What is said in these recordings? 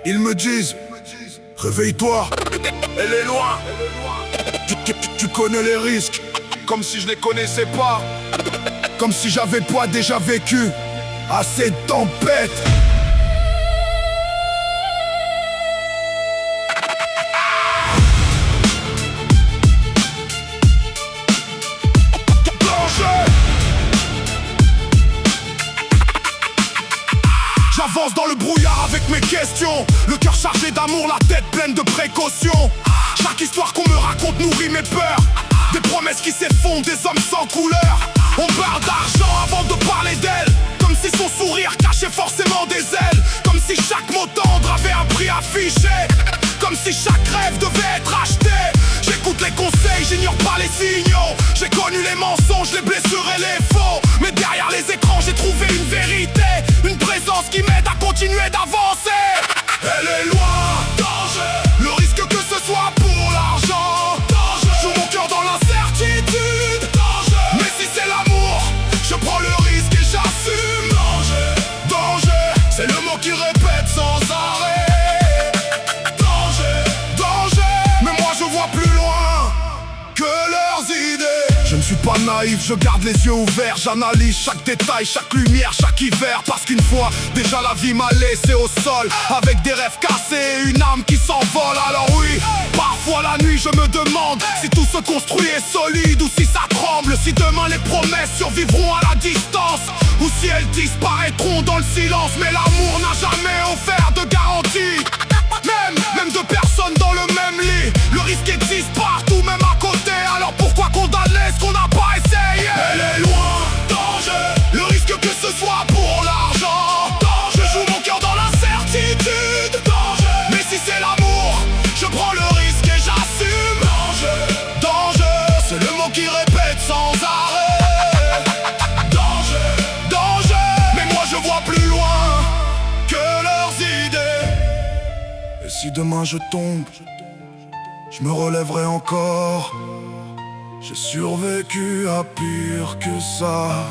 Ils me disent, réveille-toi, elle est loin. Tu connais les risques, comme si je les connaissais pas. Comme si j'avais pas déjà vécu assez de tempêtes. J'avance dans le brouillard avec mes questions, le cœur chargé d'amour, la tête pleine de précautions. Chaque histoire qu'on me raconte nourrit mes peurs, des promesses qui s'effondrent, des hommes sans couleur. On parle d'argent avant de parler d'elle, comme si son sourire cachait forcément des ailes. Comme si chaque mot tendre avait un prix affiché, comme si chaque rêve devait être acheté. J'écoute les conseils, j'ignore pas les signaux. J'ai connu les mensonges, les blessures et les faux. Mais derrière les écrans j'ai trouvé une vérité, une présence qui m'aide à continuer d'avancer. Elle est loin, danger. Le risque que ce soit pour l'argent, danger. Joue mon cœur dans l'incertitude, danger. Mais si c'est l'amour, je prends le risque et j'assume. Danger, danger, c'est le mot qui répète sans arrêt. Danger, danger, mais moi je vois plus loin que leurs idées. Je ne suis pas naïf, je garde les yeux ouverts. J'analyse chaque détail, chaque lumière, chaque hiver. Parce qu'une fois, déjà la vie m'a laissé au sol, avec des rêves cassés et une âme qui s'envole. Alors oui, parfois la nuit je me demande si tout se construit est solide ou si ça tremble. Si demain les promesses survivront à la distance, ou si elles disparaîtront dans le silence. Mais l'amour n'a jamais offert de garantie, même deux personnes dans le même lit. Le risque existe partout, même à côté. Alors pourquoi condamner ce qu'on n'a pas essayé? Elle est loin, danger. Le risque que ce soit pour l'argent, danger. Je joue mon cœur dans l'incertitude, danger. Mais si c'est l'amour, je prends le risque et j'assume. Danger, danger, c'est le mot qui répète sans arrêt. Danger, danger, mais moi je vois plus loin que leurs idées. Et si demain je tombe, je me relèverai encore. J'ai survécu à pire que ça.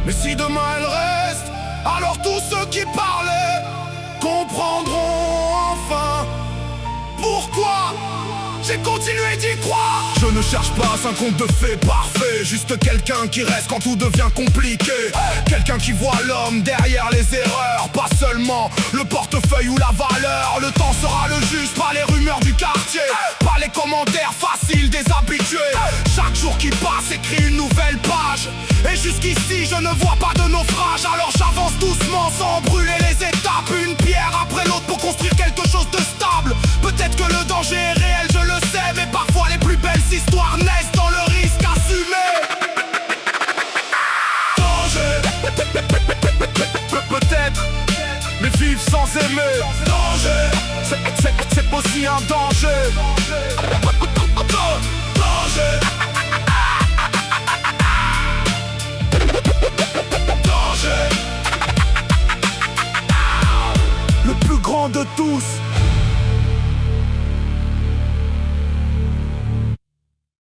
Mais si demain elle reste, alors tous ceux qui parlaient comprendront enfin pourquoi j'ai continué d'y croire. Je ne cherche pas un conte de fées parfait, juste quelqu'un qui reste quand tout devient compliqué. Quelqu'un qui voit l'homme derrière les erreurs, pas seulement le portefeuille ou la valeur. Le temps sera le juge, pas les rumeurs du quartier, pas les commentaires faciles des habitués. Chaque jour qui passe écrit une nouvelle page, et jusqu'ici je ne vois pas de naufrage. Alors j'avance doucement sans brûler les étapes, une pierre après l'autre pour construire quelque chose de stable. Peut-être que le danger est réel, je le sais, mais parfois les plus belles histoires naissent dans le risque assumé. Danger, peut-être, mais vivre sans aimer. Danger, c'est aussi un danger. Danger, danger. Le plus grand de tous,